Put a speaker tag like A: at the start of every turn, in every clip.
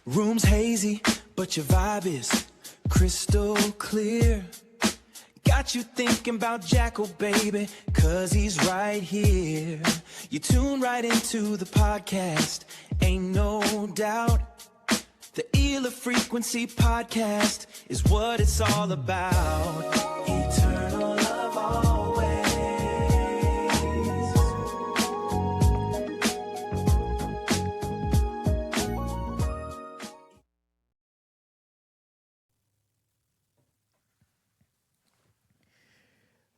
A: Room's hazy, but your vibe is crystal clear. Got you thinking about Jackal, baby, cause he's right here. You tune right into the podcast, ain't no doubt. The Ealer Frequency Podcast is what it's all about. Eternal love always.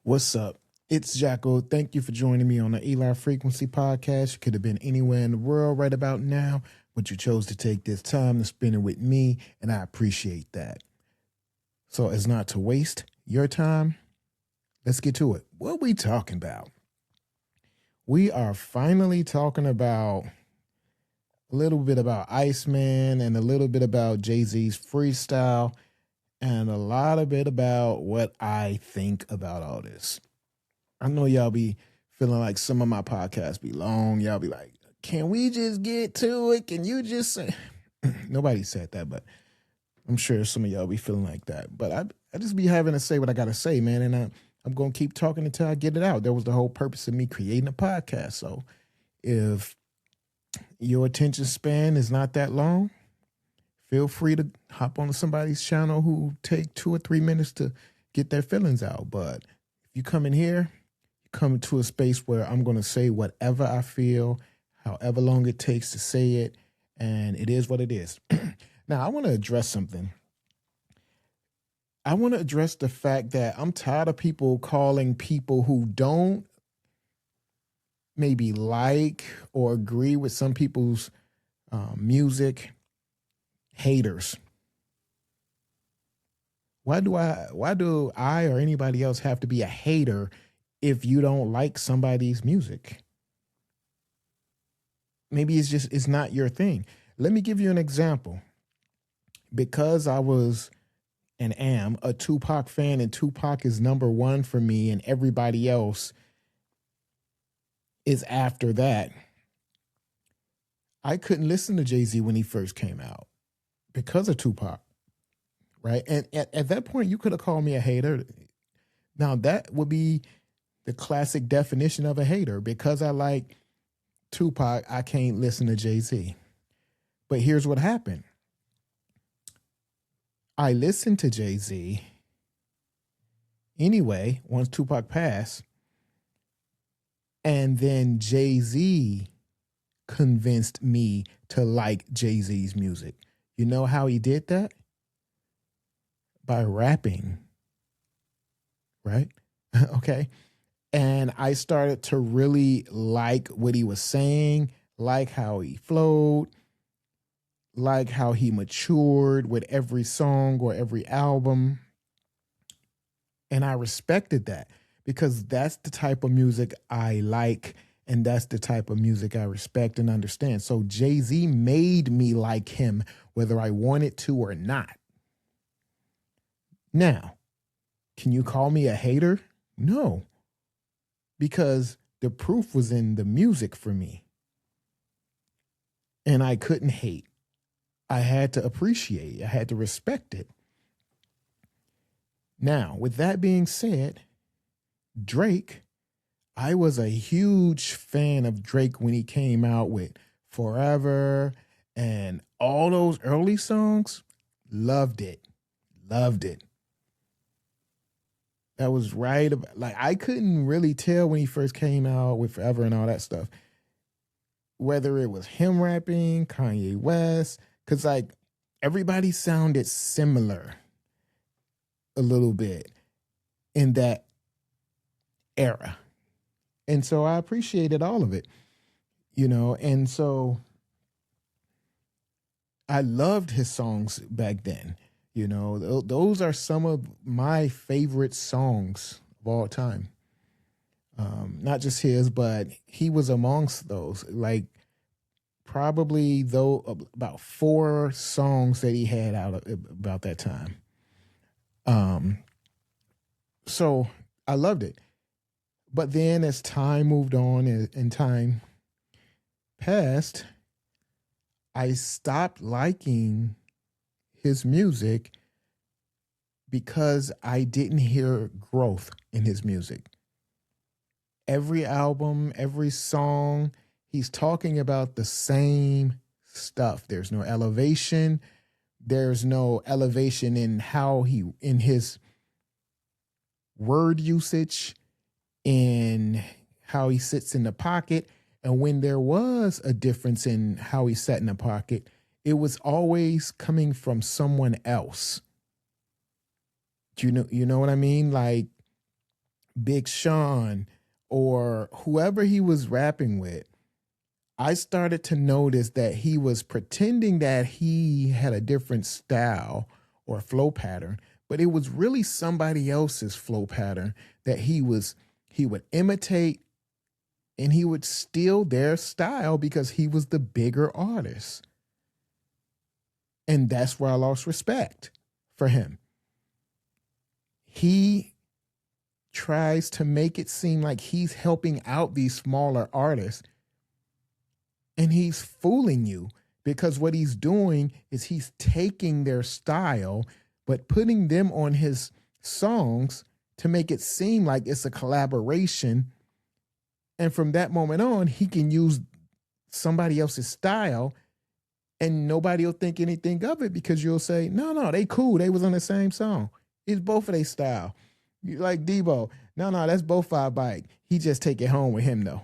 B: What's up? It's Jackal. Thank you for joining me on the Ealer Frequency Podcast. You could have been anywhere in the world right about now, but you chose to take this time to spend it with me, and I appreciate that. So as not to waste your time, let's get to it. What are we talking about? We are finally talking about a little bit about Iceman and a little bit about Jay-Z's freestyle and a lot of bit about what I think about all this. I know y'all be feeling like some of my podcasts be long. Y'all be like, can we just get to it? Can you just say? Nobody said that, but I'm sure some of y'all be feeling like that. But I just be having to say what I got to say, man. And I'm going to keep talking until I get it out. That was the whole purpose of me creating a podcast. So if your attention span is not that long, feel free to hop on somebody's channel who take 2 or 3 minutes to get their feelings out. But if you come in here, you come into a space where I'm going to say whatever I feel, however long it takes to say it, and it is what it is. Now, I want to address something. I want to address the fact that I'm tired of people calling people who don't maybe like or agree with some people's music haters. Why do I or anybody else have to be a hater if you don't like somebody's music? Maybe it's not your thing. Let me give you an example. Because I was and am a Tupac fan, and Tupac is number one for me, and everybody else is after that, I couldn't listen to Jay-Z when he first came out because of Tupac, right? And at that point, you could have called me a hater. Now, that would be the classic definition of a hater. Because I like Tupac, I can't listen to Jay-Z. But here's what happened. I listened to Jay-Z anyway once Tupac passed, and then Jay-Z convinced me to like Jay-Z's music. You know how he did that? By rapping, right? Okay. And I started to really like what he was saying, like how he flowed, like how he matured with every song or every album. And I respected that because that's the type of music I like, and that's the type of music I respect and understand. So Jay-Z made me like him, whether I wanted to or not. Now, can you call me a hater? No, because the proof was in the music for me. And I couldn't hate. I had to appreciate it. I had to respect it. Now, with that being said, Drake, I was a huge fan of Drake when he came out with Forever and all those early songs. Loved it. Loved it. That was right. Like, I couldn't really tell when he first came out with Forever and all that stuff, whether it was him rapping, Kanye West, because like everybody sounded similar a little bit in that era. And so I appreciated all of it, you know, and so I loved his songs back then. You know, those are some of my favorite songs of all time. Not just his, but he was amongst those. Like probably about 4 songs that he had out about that time. So I loved it. But then as time moved on and time passed, I stopped liking his music because I didn't hear growth in his music. Every album, every song, he's talking about the same stuff. There's no elevation. There's no elevation in in his word usage, in how he sits in the pocket. And when there was a difference in how he sat in the pocket, it was always coming from someone else. You know what I mean? Like Big Sean or whoever he was rapping with. I started to notice that he was pretending that he had a different style or flow pattern, but it was really somebody else's flow pattern that he would imitate, and he would steal their style because he was the bigger artist. And that's where I lost respect for him. He tries to make it seem like he's helping out these smaller artists, and he's fooling you, because what he's doing is he's taking their style but putting them on his songs to make it seem like it's a collaboration. And from that moment on, he can use somebody else's style and nobody will think anything of it, because you'll say, no, they cool. They was on the same song. It's both of their style. You like Debo. No, that's both 5 Bike. He just take it home with him though.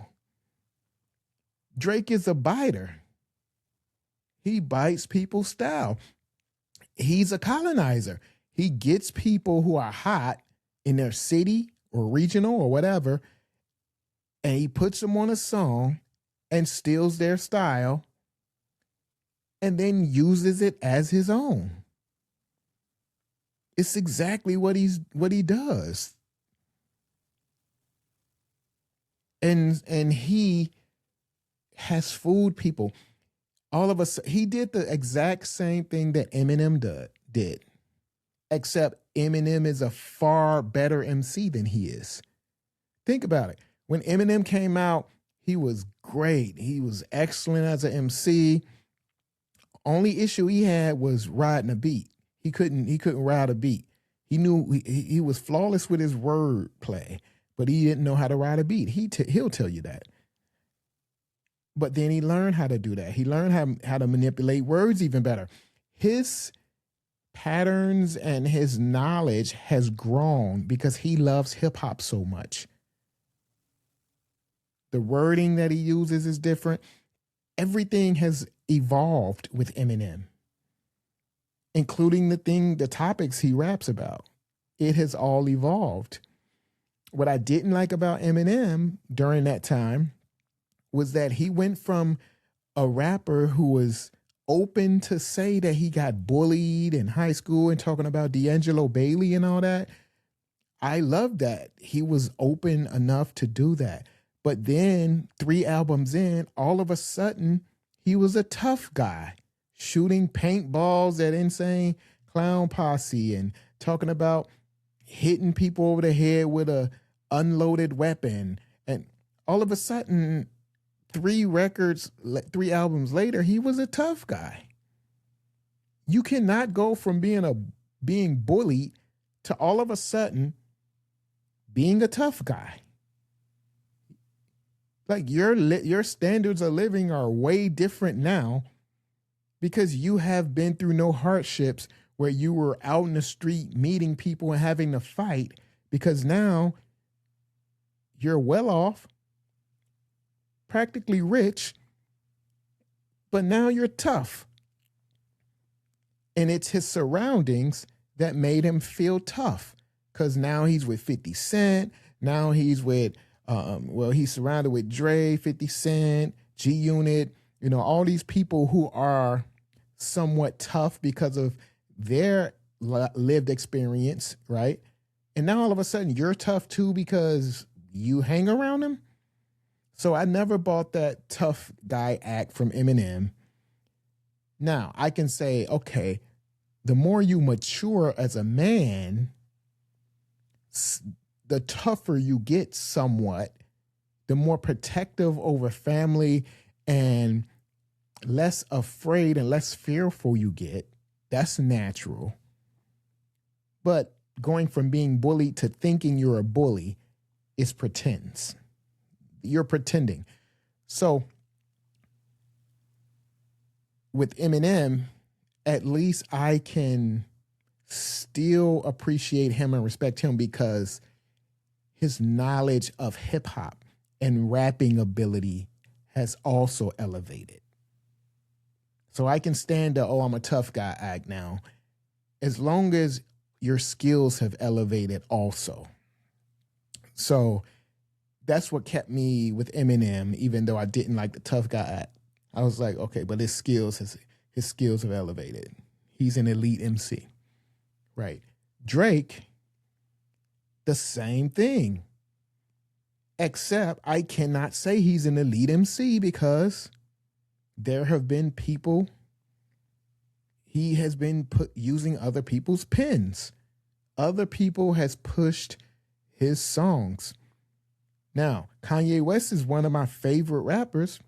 B: Drake is a biter. He bites people's style. He's a colonizer. He gets people who are hot in their city or regional or whatever, and he puts them on a song and steals their style and then uses it as his own. It's exactly what he does. And he has fooled people. All of us, he did the exact same thing that Eminem did, except Eminem is a far better MC than he is. Think about it. When Eminem came out, he was great. He was excellent as an MC. Only issue he had was riding a beat. He couldn't ride a beat. He knew he was flawless with his word play, but he didn't know how to ride a beat. He'll tell you that. But then he learned how to do that. He learned how to manipulate words even better. His patterns and his knowledge has grown because he loves hip hop so much. The wording that he uses is different. Everything has evolved with Eminem, including the topics he raps about. It has all evolved. What I didn't like about Eminem during that time was that he went from a rapper who was open to say that he got bullied in high school and talking about D'Angelo Bailey and all that. I love that. He was open enough to do that. But then 3 albums in, all of a sudden, he was a tough guy, shooting paintballs at Insane Clown Posse and talking about hitting people over the head with a unloaded weapon. And all of a sudden, 3 albums later, he was a tough guy. You cannot go from being bullied to all of a sudden being a tough guy. Like your standards of living are way different now because you have been through no hardships where you were out in the street meeting people and having to fight, because now you're well off, practically rich, but now you're tough. And it's his surroundings that made him feel tough, because now he's with 50 Cent. Now he's with, he's surrounded with Dre, 50 Cent, G-Unit, all these people who are somewhat tough because of their lived experience, right? And now all of a sudden you're tough too because you hang around them. So I never bought that tough guy act from Eminem. Now I can say, okay, the more you mature as a man, the tougher you get somewhat, the more protective over family and less afraid and less fearful you get. That's natural. But going from being bullied to thinking you're a bully is pretense. You're pretending. So with Eminem, at least I can still appreciate him and respect him because his knowledge of hip hop and rapping ability has also elevated. So I can stand the, oh, I'm a tough guy act now, as long as your skills have elevated also. So that's what kept me with Eminem, even though I didn't like the tough guy act. I was like, okay, but his skills have elevated. He's an elite MC. Right. Drake, the same thing. Except I cannot say he's an elite MC because there have been people, he has been using other people's pens. Other people has pushed his songs. Now, Kanye West is one of my favorite rappers.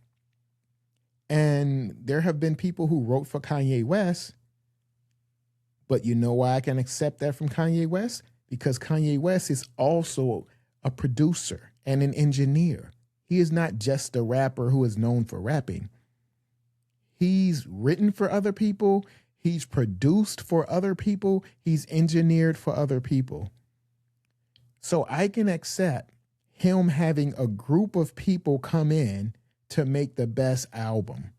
B: And there have been people who wrote for Kanye West. But you know why I can accept that from Kanye West? Because Kanye West is also a producer and an engineer. He is not just a rapper who is known for rapping. He's written for other people. He's produced for other people. He's engineered for other people. So I can accept him having a group of people come in to make the best album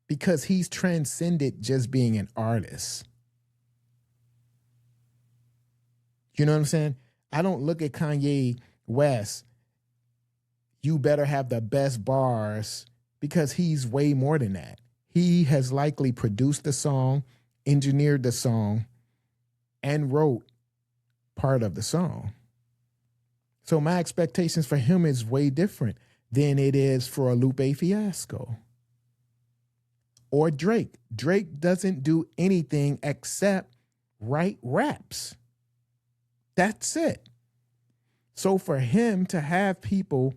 B: because he's transcended just being an artist. You know what I'm saying? I don't look at Kanye West, you better have the best bars, because he's way more than that. He has likely produced the song, engineered the song, and wrote part of the song. So my expectations for him is way different than it is for a Lupe Fiasco. Or Drake. Drake doesn't do anything except write raps. That's it. So for him to have people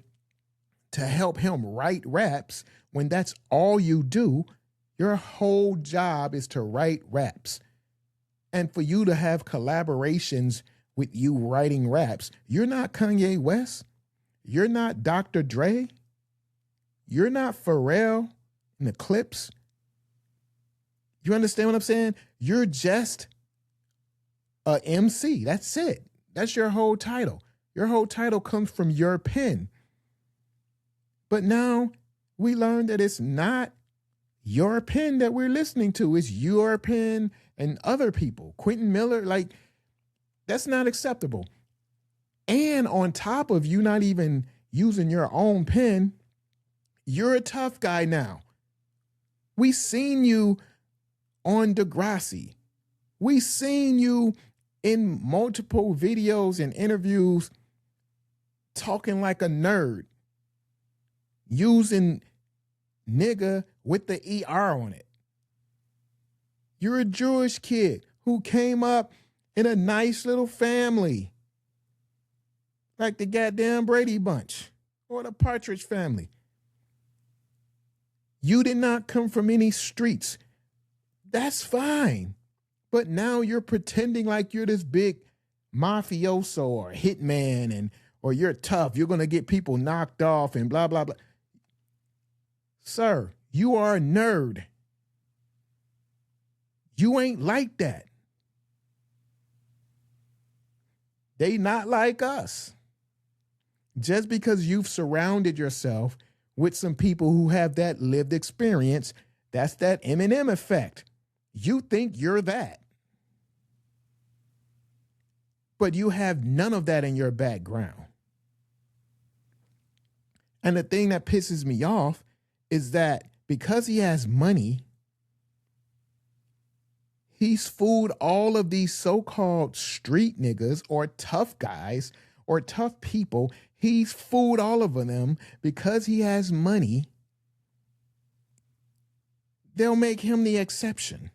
B: to help him write raps, when that's all you do, your whole job is to write raps. And for you to have collaborations with you writing raps, you're not Kanye West. You're not Dr. Dre. You're not Pharrell in the Clips. You understand what I'm saying? You're just a MC. That's it. That's your whole title. Your whole title comes from your pen. But now we learned that it's not your pen that we're listening to. It's your pen and other people. Quentin Miller, like, that's not acceptable. And on top of you not even using your own pen, you're a tough guy now. We seen you on Degrassi. We seen you in multiple videos and interviews talking like a nerd, using nigga with the ER on it. You're a Jewish kid who came up in a nice little family, like the goddamn Brady Bunch or the Partridge Family. You did not come from any streets. That's fine. But now you're pretending like you're this big mafioso or hitman or you're tough. You're going to get people knocked off and blah, blah, blah. Sir, you are a nerd. You ain't like that. They not like us. Just because you've surrounded yourself with some people who have that lived experience, that's that Eminem effect. You think you're that. But you have none of that in your background. And the thing that pisses me off is that because he has money, he's fooled all of these so-called street niggas or tough guys or tough people. He's fooled all of them because he has money. They'll make him the exception.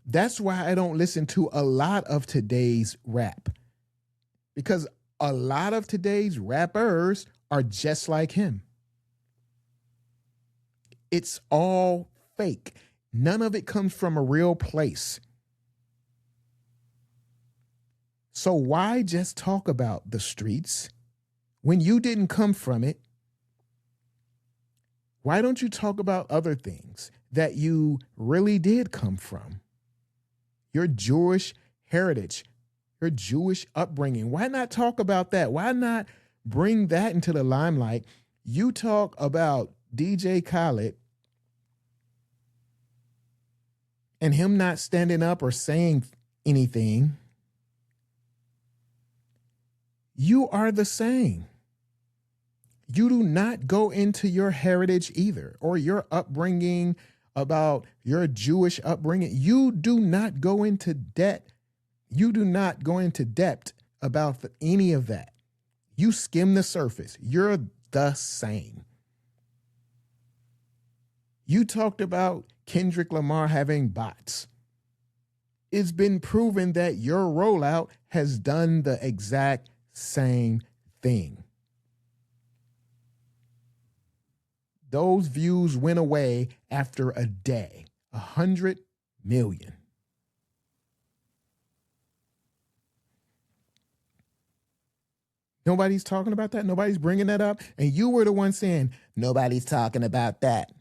B: That's why I don't listen to a lot of today's rap, because a lot of today's rappers are just like him. It's all fake. None of it comes from a real place. So why just talk about the streets when you didn't come from it? Why don't you talk about other things that you really did come from? Your Jewish heritage, your Jewish upbringing. Why not talk about that? Why not bring that into the limelight? You talk about DJ Khaled and him not standing up or saying anything. You are the same. You do not go into your heritage either, or your upbringing, about your Jewish upbringing. You do not go into debt. You do not go into depth about any of that. You skim the surface. You're the same. You talked about Kendrick Lamar having bots. It's been proven that your rollout has done the exact same thing. Those views went away after a day. 100 million. Nobody's talking about that. Nobody's bringing that up. And you were the one saying, nobody's talking about that.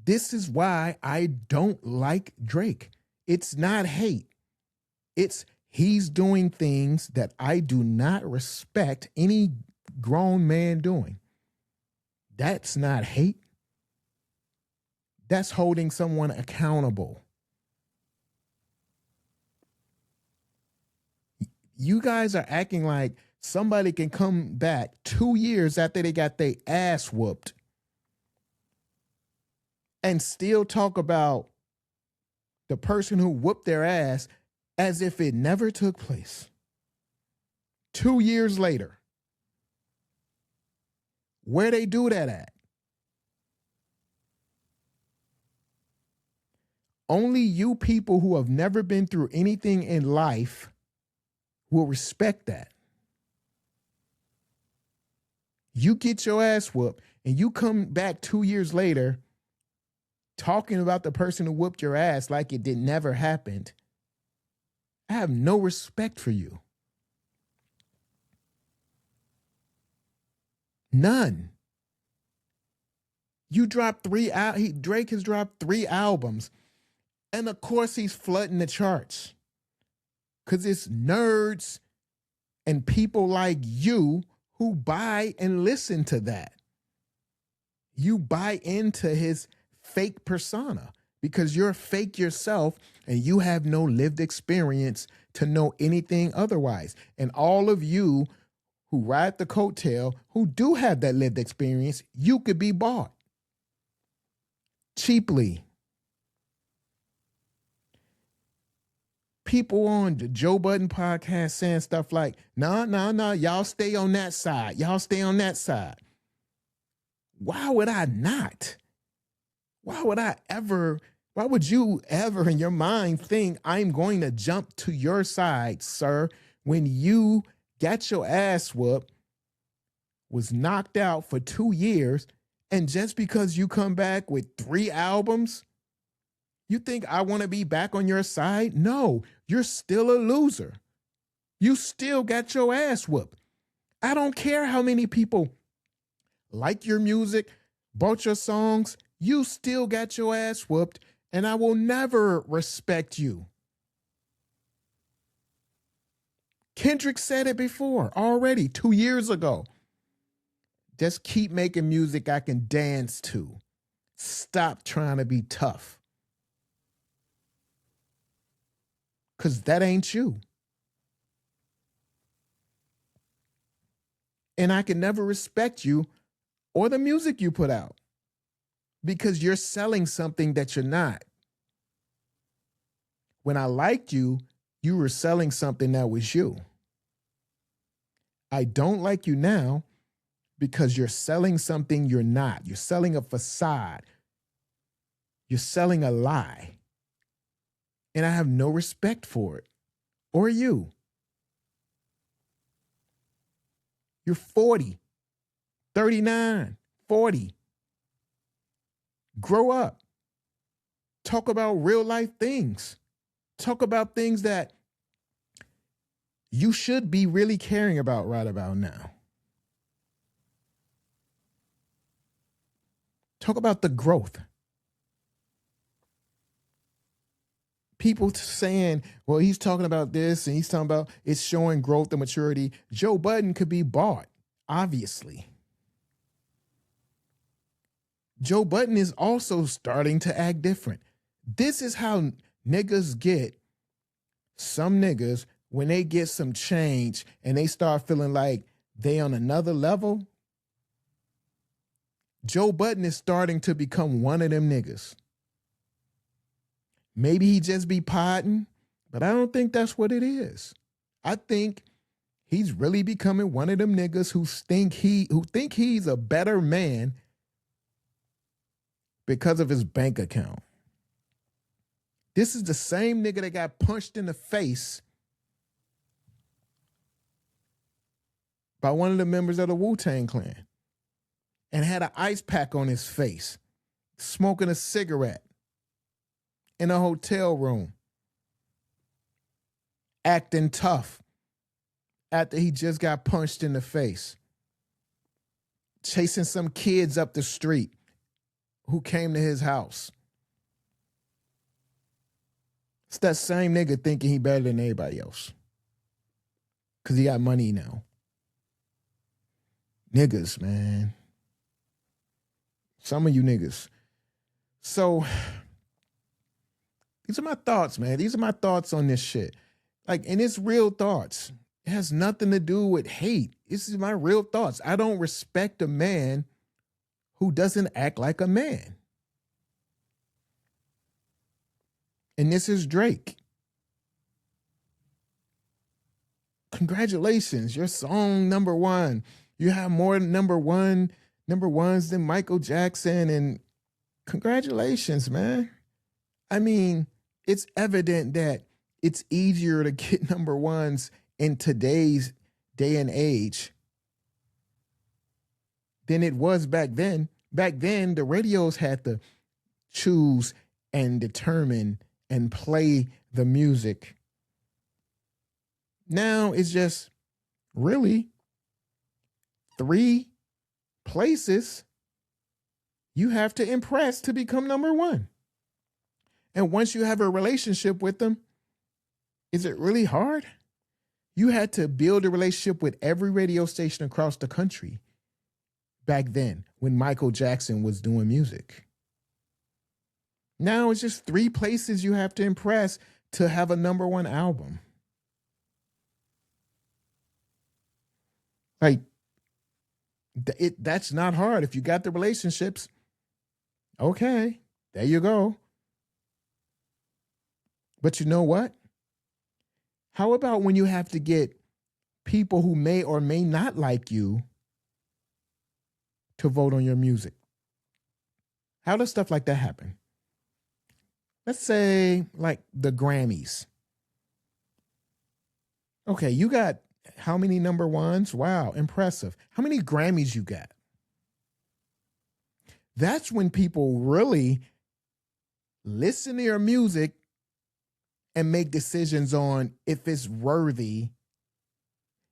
B: This is why I don't like Drake. It's not hate. It's he's doing things that I do not respect any grown man doing. That's not hate. That's holding someone accountable. You guys are acting like somebody can come back 2 years after they got their ass whooped and still talk about the person who whooped their ass as if it never took place. 2 years later. Where they do that at? Only you people who have never been through anything in life will respect that. You get your ass whooped and you come back 2 years later talking about the person who whooped your ass like it did never happened. I have no respect for you. None. You dropped Drake has dropped 3 albums. And of course he's flooding the charts. Because it's nerds and people like you who buy and listen to that. You buy into his fake persona because you're fake yourself and you have no lived experience to know anything otherwise. And all of you who ride the coattail, who do have that lived experience, you could be bought cheaply. People on the Joe Budden podcast saying stuff like, no, y'all stay on that side. Y'all stay on that side. Why would I not? Why would you ever in your mind think I'm going to jump to your side, sir, when you got your ass whooped, was knocked out for 2 years, and just because you come back with 3 albums, you think I want to be back on your side? No, you're still a loser. You still got your ass whooped. I don't care how many people like your music, bought your songs, you still got your ass whooped, and I will never respect you. Kendrick said it before already 2 years ago. Just keep making music I can dance to. Stop trying to be tough. Because that ain't you. And I can never respect you or the music you put out because you're selling something that you're not. When I liked you, you were selling something that was you. I don't like you now because you're selling something you're not. You're selling a facade. You're selling a lie. And I have no respect for it or you. You're 40, 39, 40. Grow up. Talk about real life things. Talk about things that you should be really caring about right about now. Talk about the growth. People saying, well, he's talking about this and he's talking about it's showing growth and maturity. Joe Budden could be bought, obviously. Joe Budden is also starting to act different. This is how niggas get, some niggas, when they get some change and they start feeling like they on another level. Joe Budden is starting to become one of them niggas. Maybe he just be podding, but I don't think that's what it is. I think he's really becoming one of them niggas who think he's a better man because of his bank account. This is the same nigga that got punched in the face by one of the members of the Wu-Tang Clan and had an ice pack on his face, smoking a cigarette in a hotel room, acting tough after he just got punched in the face, chasing some kids up the street who came to his house. It's that same nigga thinking he better than everybody else because he got money now. Niggas, man. Some of you niggas. So these are my thoughts, man. These are my thoughts on this shit. Like, and it's real thoughts. It has nothing to do with hate. This is my real thoughts. I don't respect a man who doesn't act like a man. And this is Drake. Congratulations, your song #1. You have more number ones than Michael Jackson, and congratulations, man. I mean, it's evident that it's easier to get #1s in today's day and age than it was back then. Back then, the radios had to choose and determine and play the music. Now it's just really 3 places you have to impress to become #1. And once you have a relationship with them, is it really hard? You had to build a relationship with every radio station across the country back then when Michael Jackson was doing music. Now it's just 3 places you have to impress to have a #1 album. Like, that's not hard. If you got the relationships, okay, there you go. But you know what? How about when you have to get people who may or may not like you to vote on your music? How does stuff like that happen? Let's say like the Grammys. Okay, you got how many #1s? Wow, impressive. How many Grammys you got? That's when people really listen to your music and make decisions on if it's worthy,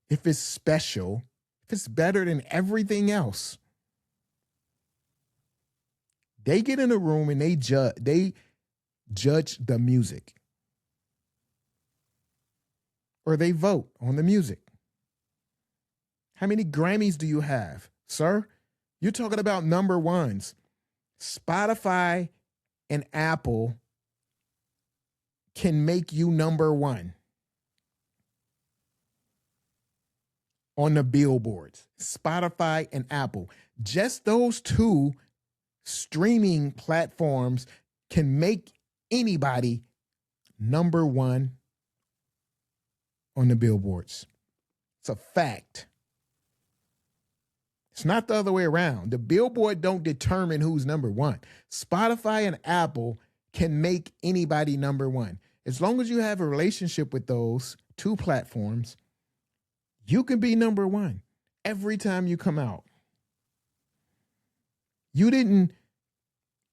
B: if it's special, if it's better than everything else. They get in a room and they judge the music. Or they vote on the music. How many Grammys do you have, sir? You're talking about #1s. Spotify and Apple can make you #1 on the billboards. Spotify and Apple. Just those 2 streaming platforms can make anybody #1 on the billboards. It's a fact. It's not the other way around. The billboard don't determine who's #1. Spotify and Apple can make anybody #1. As long as you have a relationship with those 2 platforms, you can be #1 every time you come out.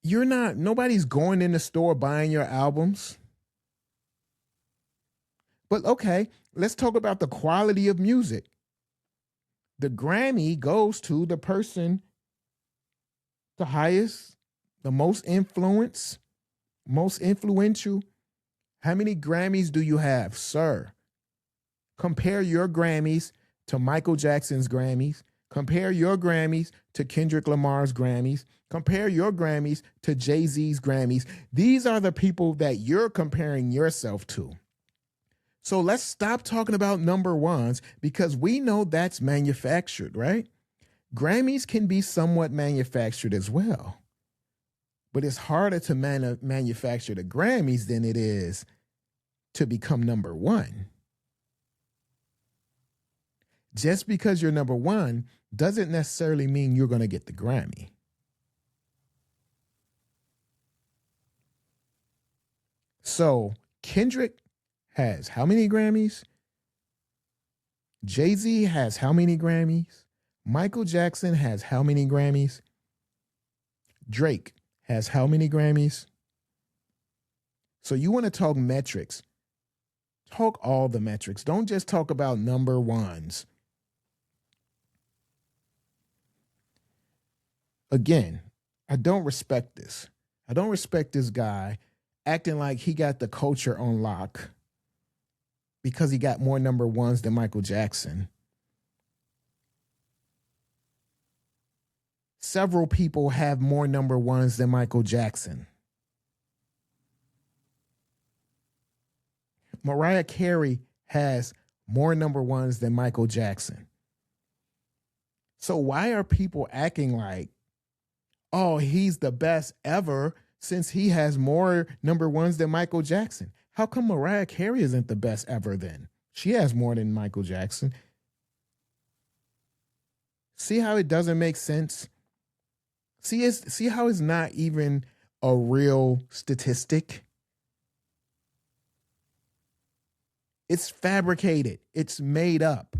B: Nobody's going in the store buying your albums. But okay, let's talk about the quality of music. The Grammy goes to the person, the highest, the most influential. How many Grammys do you have, sir? Compare your Grammys to Michael Jackson's Grammys. Compare your Grammys to Kendrick Lamar's Grammys. Compare your Grammys to Jay-Z's Grammys. These are the people that you're comparing yourself to. So let's stop talking about number ones because we know that's manufactured, right? Grammys can be somewhat manufactured as well. But it's harder to manufacture the Grammys than it is to become number one. Just because you're number one doesn't necessarily mean you're going to get the Grammy. So Kendrick has how many Grammys? Jay-Z has how many Grammys? Michael Jackson has how many Grammys? Drake has how many Grammys? So you want to talk metrics. Talk all the metrics. Don't just talk about number ones. Again, I don't respect this. I don't respect this guy acting like he got the culture on lock because he got more number ones than Michael Jackson. Several people have more number ones than Michael Jackson. Mariah Carey has more number ones than Michael Jackson. So why are people acting like, oh, he's the best ever since he has more number ones than Michael Jackson? How come Mariah Carey isn't the best ever then? She has more than Michael Jackson. See how it doesn't make sense? See how it's not even a real statistic? It's fabricated. It's made up.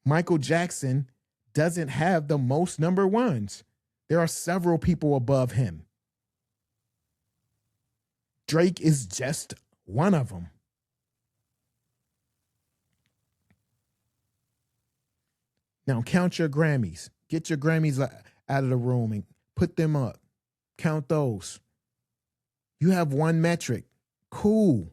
B: Michael Jackson doesn't have the most number ones. There are several people above him. Drake is just one of them. Now count your Grammys. Get your Grammys out of the room and put them up. Count those. You have one metric. Cool.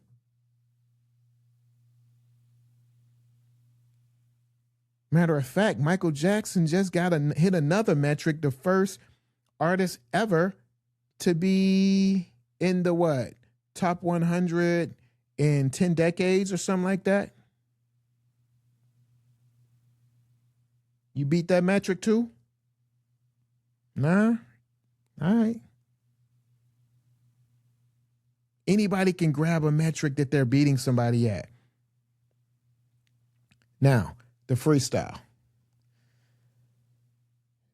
B: Matter of fact, Michael Jackson just got to hit another metric, the first artist ever to be in the what? Top 100 in 10 decades or something like that. You beat that metric too? Nah? All right. Anybody can grab a metric that they're beating somebody at. Now, the freestyle.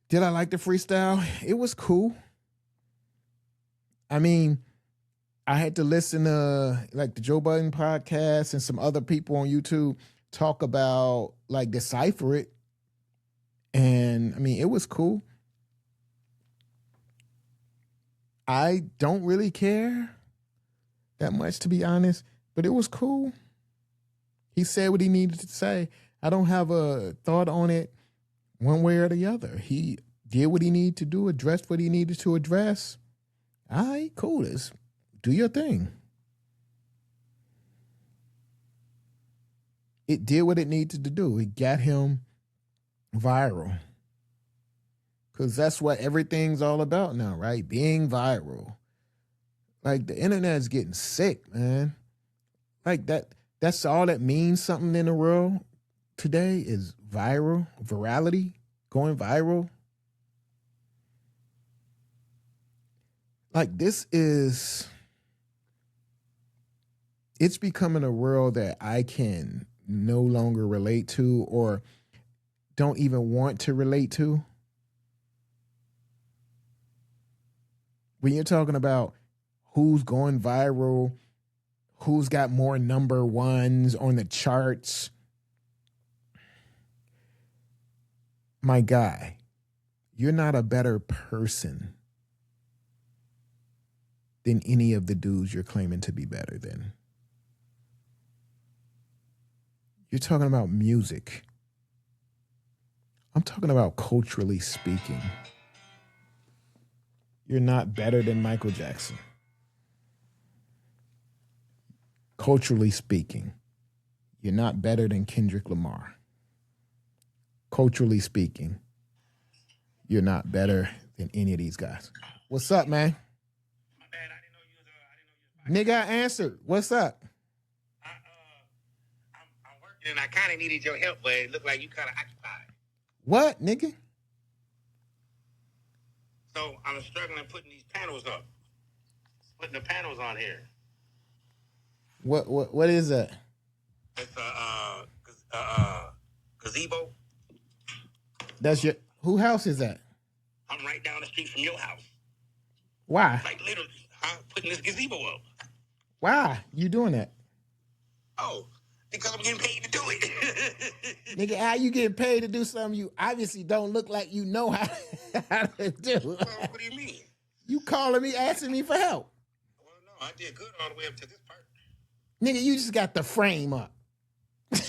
B: Did I like the freestyle? It was cool. I mean, I had to listen to like the Joe Budden podcast and some other people on YouTube talk about like decipher it. And I mean, it was cool. I don't really care that much, to be honest, but it was cool. He said what he needed to say. I don't have a thought on it one way or the other. He did what he needed to do, addressed what he needed to address. All right, cool. Do your thing. It did what it needed to do. It got him viral. Because that's what everything's all about now, right? Being viral. Like the internet's getting sick, man. Like that's all that means something in the world today is viral, virality, going viral. Like it's becoming a world that I can no longer relate to or don't even want to relate to. When you're talking about who's going viral, who's got more number ones on the charts, my guy, You're not a better person than any of the dudes you're claiming to be better than. You're talking about music. I'm talking about culturally speaking. You're not better than Michael Jackson. Culturally speaking, you're not better than Kendrick Lamar. Culturally speaking, you're not better than any of these guys. What's up, man?
C: My bad, I didn't know you was
B: Nigga, I answered. What's up?
C: I'm working and I kind of needed your help, but it looked like you kind of occupied.
B: What, nigga?
C: So I'm struggling putting these panels up, putting the panels on here.
B: What is that?
C: It's gazebo.
B: That's your who house is that?
C: I'm right down the street from your house.
B: Why?
C: Like literally, putting this gazebo up.
B: Why you doing that?
C: Oh, because I'm getting paid to do it.
B: Nigga, how you getting paid to do something you obviously don't look like you know how to do?
C: What do you mean?
B: You calling me, asking me for help.
C: Well, no, I did good all the way up to this part.
B: Nigga, you just got the frame up.
C: Yeah.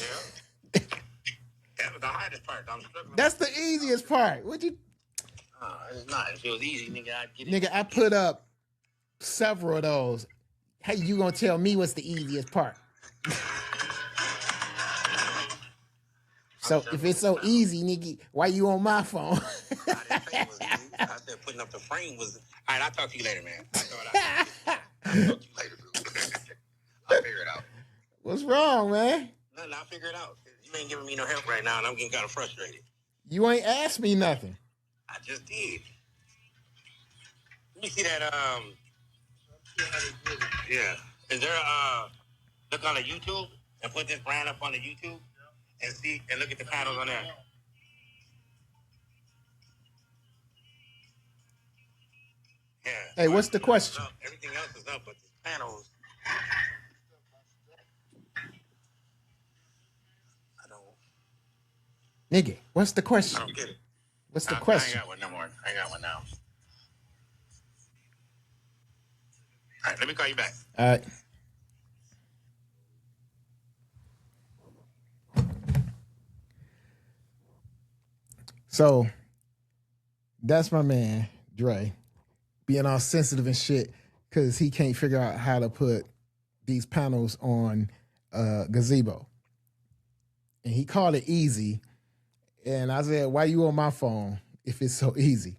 C: That was the hardest part. I'm struggling.
B: That's the easiest part. What you?
C: It's not. If it was easy, nigga, I'd get it.
B: Nigga, I put up several of those. How you gonna tell me what's the easiest part? So if it's so easy, nigga, why you on my phone?
C: I didn't say it was easy. I said putting up the frame was. All right, I'll talk to you later, man. I'll talk to you later, dude. I'll figure it out.
B: What's wrong, man?
C: Nothing, I'll figure it out. You ain't giving me no help right now, and I'm getting kind of frustrated.
B: You ain't asked me nothing.
C: I just did. Let me see that. Yeah. Is there a look on the YouTube and put this brand up on the YouTube and see and look at the panels on there? Yeah.
B: Hey, what's the question?
C: Everything else is up, but the panels. I don't.
B: Nigga, what's the
C: I
B: question?
C: don't get it.
B: What's the
C: I
B: question?
C: ain't got one no more. I ain't got one now. All right, let me call you back.
B: All right. So that's my man, Dre, being all sensitive and shit because he can't figure out how to put these panels on gazebo. And he called it easy. And I said, why you on my phone if it's so easy?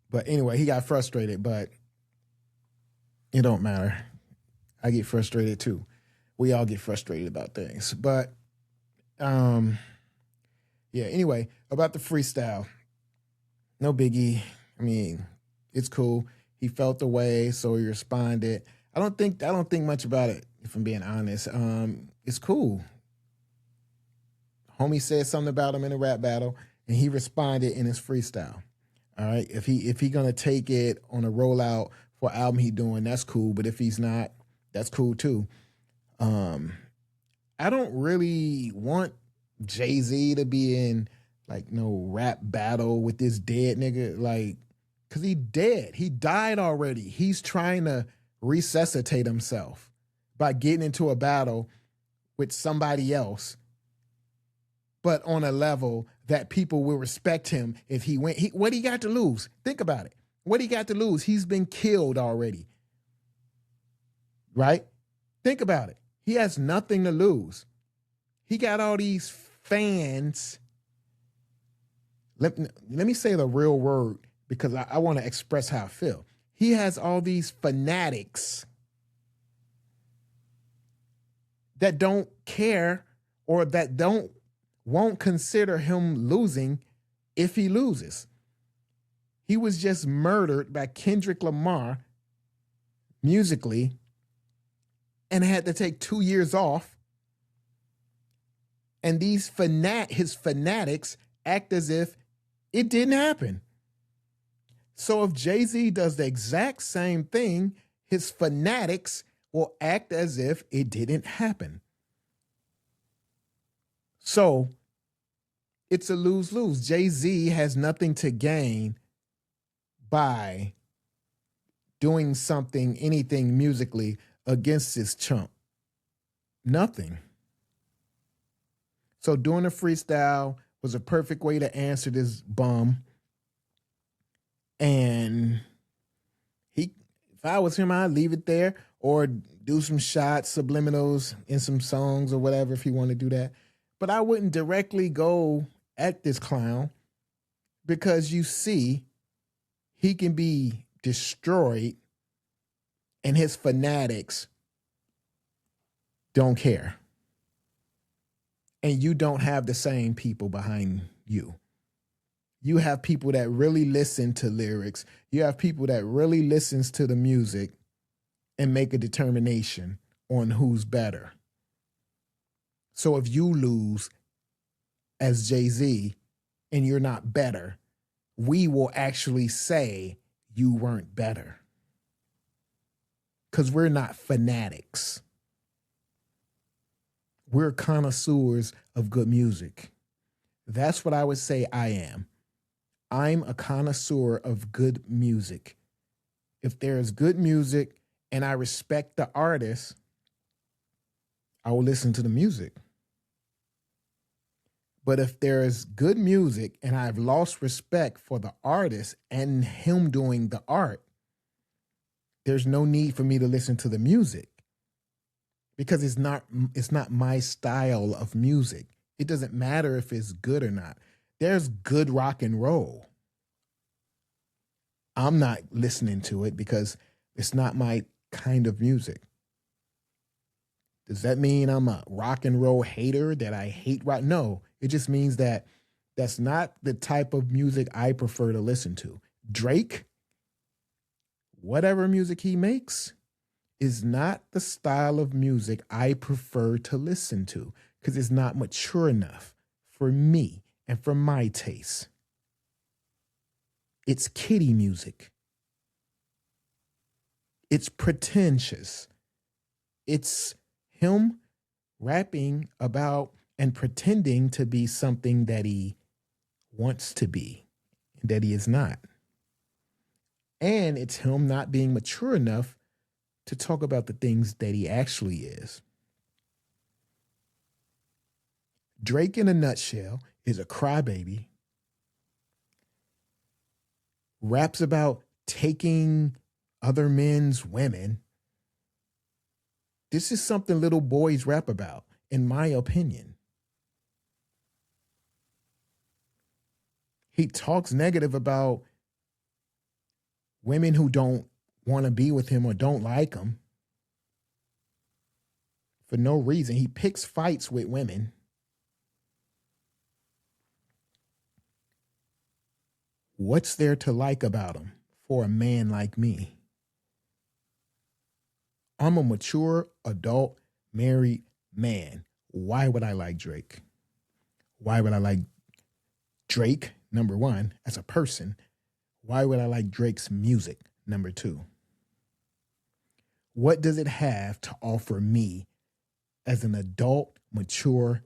B: But anyway, he got frustrated, but it don't matter. I get frustrated too. We all get frustrated about things. But yeah, anyway, about the freestyle. No biggie. I mean, it's cool. He felt the way, so he responded. I don't think much about it, if I'm being honest. It's cool. Homie said something about him in a rap battle, and he responded in his freestyle. All right. If he gonna take it on a rollout for album he doing, that's cool. But if he's not, that's cool too. I don't really want Jay-Z to be in like no rap battle with this dead nigga, like, cause he dead. He died already. He's trying to resuscitate himself by getting into a battle with somebody else, but on a level that people will respect him if he went. What he got to lose? Think about it. What he got to lose? He's been killed already. Right? Think about it. He has nothing to lose. He got all these fans. Let me say the real word because I want to express how I feel. He has all these fanatics that don't care or that won't consider him losing if he loses. He was just murdered by Kendrick Lamar musically and had to take 2 years off. And these his fanatics act as if it didn't happen. So if Jay-Z does the exact same thing, his fanatics will act as if it didn't happen. So it's a lose-lose. Jay-Z has nothing to gain by doing something, anything musically against this chump. Nothing. So doing a freestyle was a perfect way to answer this bum. And if I was him, I'd leave it there or do some shots, subliminals in some songs or whatever if he wanted to do that. But I wouldn't directly go at this clown because you see he can be destroyed and his fanatics don't care. And you don't have the same people behind you. You have people that really listen to lyrics. You have people that really listens to the music and make a determination on who's better. So if you lose as Jay-Z and you're not better, we will actually say you weren't better. Because we're not fanatics. We're connoisseurs of good music. That's what I would say I am. I'm a connoisseur of good music. If there's good music and I respect the artist, I will listen to the music. But if there is good music and I've lost respect for the artist and him doing the art, there's no need for me to listen to the music because it's not my style of music. It doesn't matter if it's good or not. There's good rock and roll. I'm not listening to it because it's not my kind of music. Does that mean I'm a rock and roll hater, that I hate rock? No, it just means that that's not the type of music I prefer to listen to. Drake, whatever music he makes, is not the style of music I prefer to listen to because it's not mature enough for me and for my taste. It's kiddie music. It's pretentious. It's him rapping about and pretending to be something that he wants to be, that he is not. And it's him not being mature enough to talk about the things that he actually is. Drake, in a nutshell, is a crybaby, raps about taking other men's women. This is something little boys rap about, in my opinion. He talks negative about women who don't want to be with him or don't like him for no reason. He picks fights with women. What's there to like about him for a man like me? I'm a mature, adult, married man. Why would I like Drake? Why would I like Drake, number one, as a person? Why would I like Drake's music, number two? What does it have to offer me as an adult, mature,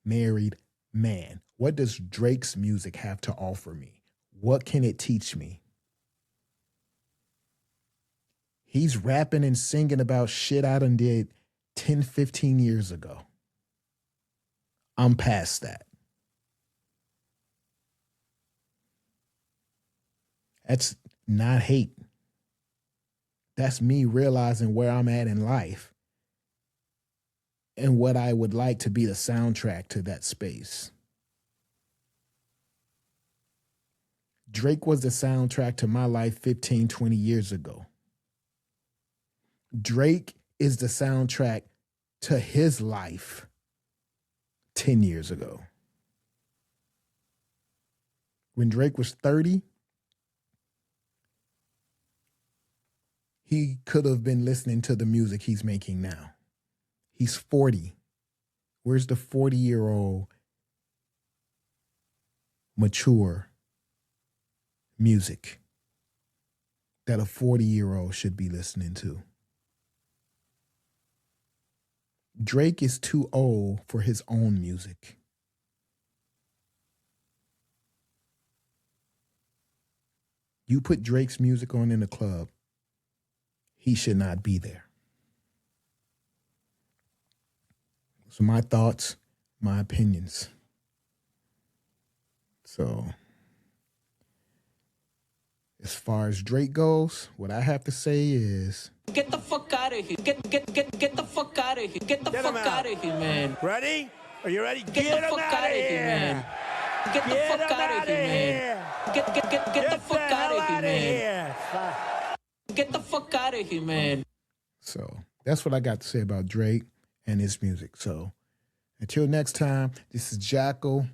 B: married man? What does Drake's music have to offer me? What can it teach me? He's rapping and singing about shit I done did 10, 15 years ago. I'm past that. That's not hate. That's me realizing where I'm at in life and what I would like to be the soundtrack to that space. Drake was the soundtrack to my life 15, 20 years ago. Drake is the soundtrack to his life 10 years ago. When Drake was 30, he could have been listening to the music he's making now. He's 40. Where's the 40-year-old mature music that a 40-year-old should be listening to? Drake is too old for his own music. You put Drake's music on in the club, he should not be there. So my thoughts, my opinions. So as far as Drake goes, what I have to say is,
A: Get the fuck out of here. Get the fuck out of here. Get the fuck out of here, man.
D: Ready? Are you ready?
A: Get the fuck out of here, man. Get the fuck out of here, man. Get the fuck out of here, man. Get the fuck out of here, man.
B: so that's what I got to say about Drake and his music. So until next time, this is Jackal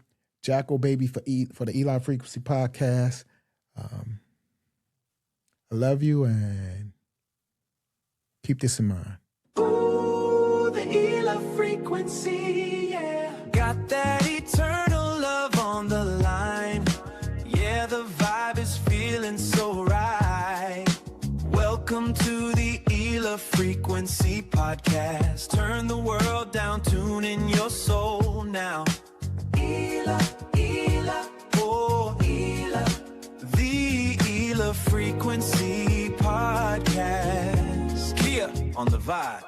B: baby for the Eli Frequency Podcast. I love you and keep this in mind.
A: Ooh, the Eli Frequency, yeah. Got that eternal love on the line. Yeah, the vibe is feeling so right. Welcome to the Eli Frequency Podcast. Turn the world down, tune in your soul now. Eli, oh Eli, the Eli Frequency Podcast. Kia on the vibe.